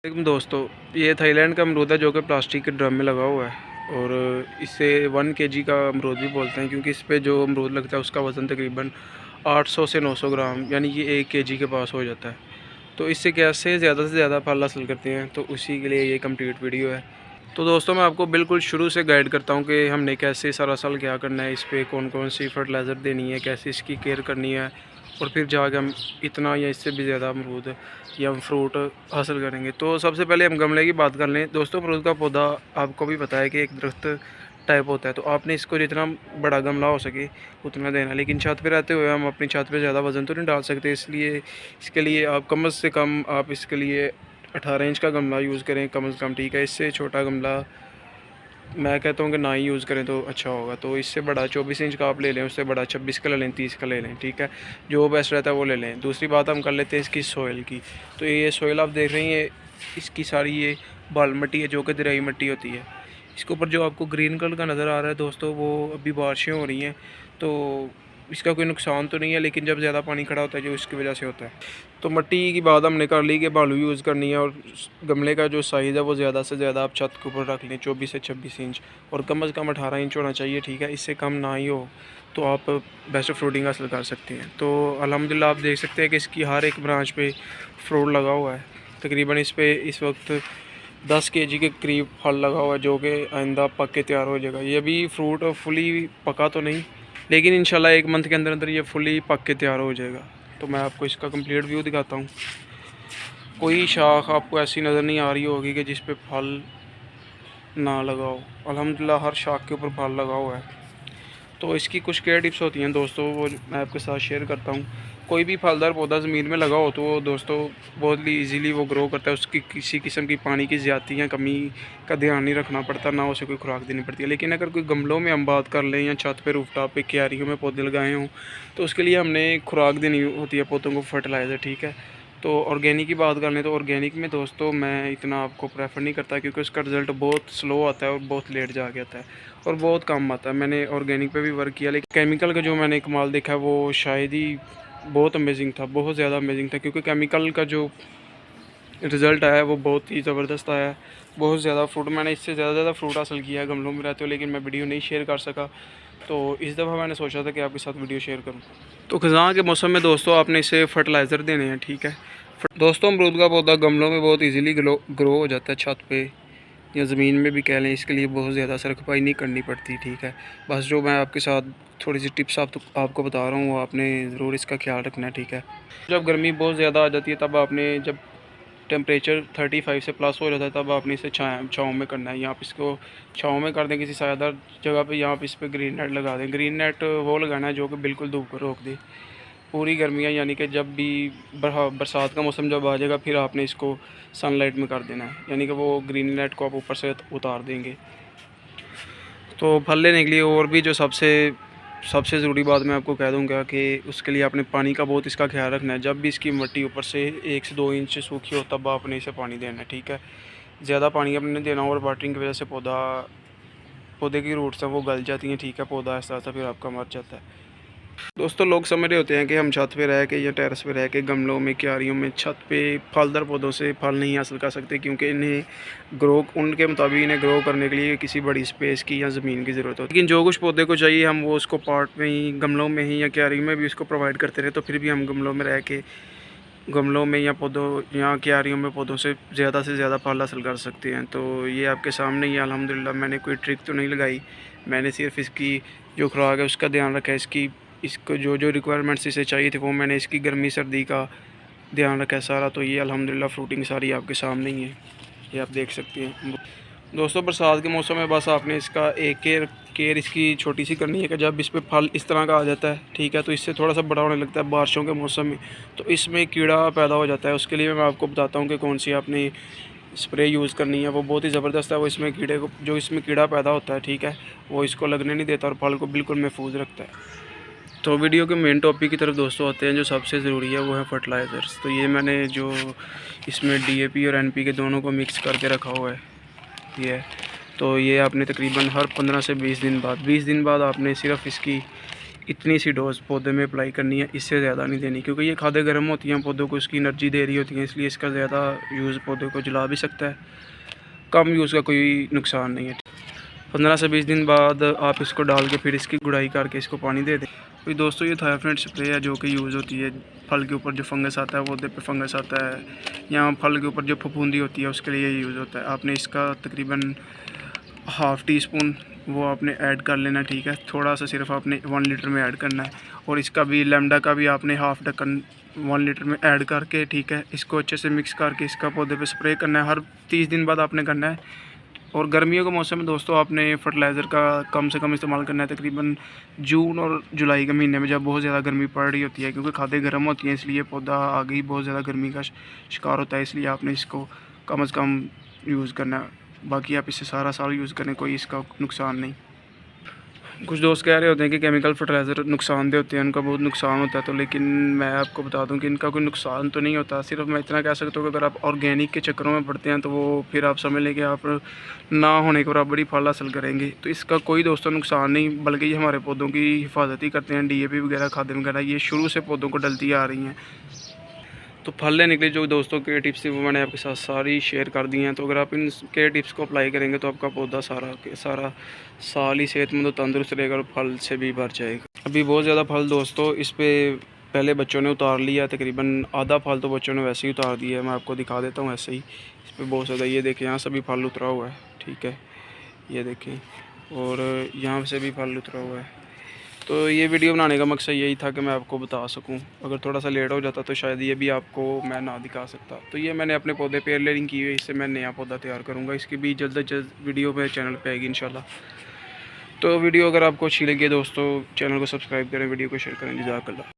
लेकिन दोस्तों, ये थाईलैंड का अमरूद है जो कि प्लास्टिक के ड्रम में लगा हुआ है और इसे 1 केजी का अमरूद भी बोलते हैं क्योंकि इस पे जो अमरूद लगता है उसका वज़न तकरीबन 800 से 900 ग्राम यानी कि 1 केजी के पास हो जाता है। तो इससे कैसे ज़्यादा से ज़्यादा फल हासिल करते हैं, तो उसी के लिए ये कंप्लीट वीडियो है। तो दोस्तों, मैं आपको बिल्कुल शुरू से गाइड करता हूँ कि हमने कैसे सारा साल क्या करना है, इस पर कौन कौन सी फर्टिलाइज़र देनी है, कैसे इसकी केयर करनी है और फिर जाके हम इतना या इससे भी ज़्यादा अमरूद या फ्रूट हासिल करेंगे। तो सबसे पहले हम गमले की बात कर लें। दोस्तों, अमरूद का पौधा आपको भी पता है कि एक दरख्त टाइप होता है, तो आपने इसको जितना बड़ा गमला हो सके उतना देना। लेकिन छत पे रहते हुए हम अपनी छत पे ज़्यादा वज़न तो नहीं डाल सकते, इसलिए इसके लिए आप कम से कम आप इसके लिए 18 इंच का गमला यूज़ करें कम से कम, ठीक है। इससे छोटा गमला मैं कहता हूँ कि ना ही यूज़ करें तो अच्छा होगा। तो इससे बड़ा 24 इंच का आप ले लें, उससे बड़ा 26 का ले लें, 30 का ले लें, ठीक है। जो बेस्ट रहता है वो ले लें। दूसरी बात हम कर लेते हैं इसकी सोइल की। तो ये सोइल आप देख रहे हैं, इसकी सारी ये बाल मिट्टी है जो कि दरियाई मिट्टी होती है। इसके ऊपर जो आपको ग्रीन कलर का नज़र आ रहा है दोस्तों, वो अभी बारिशें हो रही हैं तो इसका कोई नुकसान तो नहीं है, लेकिन जब ज़्यादा पानी खड़ा होता है जो इसकी वजह से होता है। तो मिट्टी की बात हमने कर ली कि बालू यूज़ करनी है और गमले का जो साइज़ है वो ज़्यादा से ज़्यादा आप छत के ऊपर रख लें 24 से 26 इंच और कम से कम 18 इंच होना चाहिए, ठीक है। इससे कम ना ही हो तो आप बेस्ट फ्रूटिंग हासिल कर सकते हैं। तो अल्हम्दुलिल्लाह आप देख सकते हैं कि इसकी हर एक ब्रांच पे फ्रूट लगा हुआ है। तकरीबन इस पे इस वक्त 10 केजी के करीब फल लगा हुआ है जो कि आइंदा पक के तैयार हो जाएगा। ये भी फ्रूट फुली पका तो नहीं, लेकिन इंशाल्लाह 1 मंथ के अंदर अंदर ये फुली पक के तैयार हो जाएगा। तो मैं आपको इसका कंप्लीट व्यू दिखाता हूँ। कोई शाख आपको ऐसी नज़र नहीं आ रही होगी कि जिस पे फल ना लगा हो। अल्हम्दुलिल्लाह हर शाख के ऊपर फल लगा हुआ है। तो इसकी कुछ केयर टिप्स होती हैं दोस्तों, वो मैं आपके साथ शेयर करता हूँ। कोई भी फलदार पौधा ज़मीन में लगा हो तो वो दोस्तों बहुत ही ईज़िली वो ग्रो करता है। उसकी किसी किस्म की पानी की ज़्यादती या कमी का ध्यान नहीं रखना पड़ता, ना उसे कोई खुराक देनी पड़ती है। लेकिन अगर कोई गमलों में हम बात कर लें या छत पे रूफटॉप पे क्यारियों में पौधे लगाए हों तो उसके लिए हमने खुराक देनी होती है पौधों को, फर्टिलाइज़र, ठीक है। तो ऑर्गेनिक की बात कर लें तो ऑर्गेनिक में दोस्तों मैं इतना आपको प्रेफर नहीं करता क्योंकि उसका रिज़ल्ट बहुत स्लो आता है और बहुत लेट जाके आता है और बहुत कम आता है। मैंने ऑर्गेनिक पे भी वर्क किया, लेकिन केमिकल का जो मैंने कमाल देखा वो शायद ही बहुत अमेजिंग था, बहुत ज़्यादा अमेजिंग था। क्योंकि केमिकल का जो रिज़ल्ट आया है वो बहुत ही ज़बरदस्त आया है, बहुत ज़्यादा फ्रूट मैंने इससे ज़्यादा फ्रूट हासिल किया है गमलों में रहते हो, लेकिन मैं वीडियो नहीं शेयर कर सका। तो इस दफ़ा मैंने सोचा था कि आपके साथ वीडियो शेयर करूँ। तो ख़ज़ां के मौसम में दोस्तों आपने इसे फर्टिलाइज़र देने हैं, ठीक है। दोस्तों, अमरूद का पौधा गमलों में बहुत इजीली ग्रो हो जाता है, छत पे या ज़मीन में भी कह लें। इसके लिए बहुत ज़्यादा सरखपाई नहीं करनी पड़ती, ठीक है। बस जो मैं आपके साथ थोड़ी सी टिप्स आपको बता रहा हूँ वो आपने ज़रूर इसका ख्याल रखना है, ठीक है। जब गर्मी बहुत ज़्यादा आ जाती है तब आपने, जब टेम्परेचर 35 से प्लस हो जाता है, तब आपने इसे छाँव में करना है। या आप इसको छाँव में कर दें किसी सायादार जगह पे, या आप इस पर ग्रीन नेट लगा दें। ग्रीन नेट वो लगाना है जो कि बिल्कुल धूप को रोक दे पूरी गर्मियाँ, यानी कि जब भी बरसात का मौसम जब आ जाएगा फिर आपने इसको सनलाइट में कर देना है, यानी कि वो ग्रीन नेट को आप ऊपर से उतार देंगे। तो फल लेने के लिए और भी जो सबसे ज़रूरी बात मैं आपको कह दूंगा कि उसके लिए आपने पानी का बहुत इसका ख्याल रखना है। जब भी इसकी मिट्टी ऊपर से 1 से 2 इंच सूखी हो तब आपने इसे पानी देना है, ठीक है। ज़्यादा पानी आपने नहीं देना और वाटरिंग की वजह से पौधे की रूट्स हैं वो गल जाती हैं, ठीक है। पौधा ऐसा फिर आपका मर जाता है। दोस्तों, लोग समझ रहे होते हैं कि हम छत पे रह के या टेरेस पे रह के गमलों में, क्यारियों में, छत पे फलदार पौधों से फल नहीं हासिल कर सकते क्योंकि इन्हें उनके मुताबिक इन्हें ग्रो करने के लिए किसी बड़ी स्पेस की या ज़मीन की ज़रूरत होती है। लेकिन जो कुछ पौधे को चाहिए हम वो उसको पॉट में ही, गमलों में ही या क्यारियों में भी उसको प्रोवाइड करते रहे, तो फिर भी हम गमलों में रह के गमलों में या पौधों या क्यारियों में पौधों से ज़्यादा फल हासिल कर सकते हैं। तो ये आपके सामने ही अल्हम्दुलिल्लाह, मैंने कोई ट्रिक तो नहीं लगाई, मैंने सिर्फ इसकी जो खुराक है उसका ध्यान रखा है। इसको जो रिक्वायरमेंट्स इसे चाहिए थे वो मैंने इसकी गर्मी सर्दी का ध्यान रखा है सारा। तो ये अल्हम्दुलिल्लाह फ्रूटिंग सारी आपके सामने ही है, ये आप देख सकते हैं। दोस्तों, बरसात के मौसम में बस आपने इसका एक केयर इसकी छोटी सी करनी है कि जब इस पर फल इस तरह का आ जाता है, ठीक है, तो इससे थोड़ा सा बड़ा होने लगता है बारिशों के मौसम में, तो इसमें कीड़ा पैदा हो जाता है। उसके लिए मैं आपको बताता हूँ कि कौन सी आपने स्प्रे यूज़ करनी है, वो बहुत ही ज़बरदस्त है। वो इसमें इसमें कीड़ा पैदा होता है, ठीक है, वो इसको लगने नहीं देता और फल को बिल्कुल महफूज रखता है। तो वीडियो के मेन टॉपिक की तरफ दोस्तों आते हैं। जो सबसे ज़रूरी है वो है फर्टिलाइज़र्स। तो ये मैंने जो इसमें DAP और NPK दोनों को मिक्स करके रखा हुआ है, ये है। तो ये आपने तकरीबन हर 15 से 20 दिन बाद आपने सिर्फ इसकी इतनी सी डोज पौधे में अप्लाई करनी है, इससे ज़्यादा नहीं देनी, क्योंकि ये खादें गर्म होती हैं, पौधों को उसकी एनर्जी दे रही होती हैं, इसलिए इसका ज़्यादा यूज़ पौधे को जला भी सकता है। कम यूज़ का कोई नुकसान नहीं है। 15 से 20 दिन बाद आप इसको डाल के फिर इसकी गुड़ाई करके इसको पानी दे दें। तो दोस्तों ये थायोफिनेट स्प्रे है जो कि यूज़ होती है फल के ऊपर जो फंगस आता है, पौधे पे फंगस आता है, या फल के ऊपर जो फफूंदी होती है उसके लिए यूज़ होता है। आपने इसका तकरीबन हाफ़ टी स्पून वो आपने ऐड कर लेना, ठीक है। थोड़ा सा सिर्फ आपने 1 लीटर में ऐड करना है, और इसका भी लैम्डा का भी आपने हाफ़ ढक्कन 1 लीटर में ऐड करके, ठीक है, इसको अच्छे से मिक्स करके इसका पौधे पे स्प्रे करना है। हर 30 दिन बाद आपने करना है। और गर्मियों के मौसम में दोस्तों आपने फर्टिलाइज़र का कम से कम इस्तेमाल करना है, तकरीबन जून और जुलाई के महीने में, जब बहुत ज़्यादा गर्मी पड़ रही होती है, क्योंकि खादें गर्म होती हैं, इसलिए पौधा आगे ही बहुत ज़्यादा गर्मी का शिकार होता है। इसलिए आपने इसको कम से कम यूज़ करना है, बाकी आप इसे सारा साल यूज़ करें, कोई इसका नुकसान नहीं। कुछ दोस्त कह रहे होते हैं कि केमिकल फर्टिलाइज़र नुकसानदेह होते हैं, उनका बहुत नुकसान होता है, तो लेकिन मैं आपको बता दूं कि इनका कोई नुकसान तो नहीं होता। सिर्फ मैं इतना कह सकता हूँ कि अगर आप ऑर्गेनिक के चक्करों में पड़ते हैं तो वो फिर आप समझ लें कि आप ना होने के बराबर ही फल हासिल करेंगे। तो इसका कोई दोस्तों नुकसान नहीं, बल्कि ये हमारे पौधों की हिफाजत ही करते हैं। DAP वगैरह खादें वगैरह ये शुरू से पौधों को डलती आ रही हैं। तो फल लेने के लिए जो दोस्तों के टिप्स थी वो मैंने आपके साथ सारी शेयर कर दी हैं। तो अगर आप इन के टिप्स को अप्लाई करेंगे तो आपका पौधा सारा साल ही सेहतमंद और तंदुरुस्त रहेगा और फल से भी भर जाएगा। अभी बहुत ज़्यादा फल दोस्तों इस पर पहले बच्चों ने उतार लिया, तकरीबन आधा फल तो बच्चों ने वैसे ही उतार दिया है। मैं आपको दिखा देता हूँ ऐसे ही, इस पर बहुत ज़्यादा, ये देखें यहाँ से भी फल उतरा हुआ है, ठीक है, ये देखें, और यहाँ से भी फल उतरा हुआ है। तो ये वीडियो बनाने का मकसद यही था कि मैं आपको बता सकूं। अगर थोड़ा सा लेट हो जाता तो शायद ये भी आपको मैं ना दिखा सकता। तो ये मैंने अपने पौधे पेयर लेयरिंग की हुई है, इससे मैं नया पौधा तैयार करूंगा। इसकी भी जल्द से जल्द वीडियो मेरे चैनल पे आएगी इंशाल्लाह। तो वीडियो अगर आपको अच्छी लगी दोस्तों, चैनल को सब्सक्राइब करें, वीडियो को शेयर करें। जज़ाकल्लाह।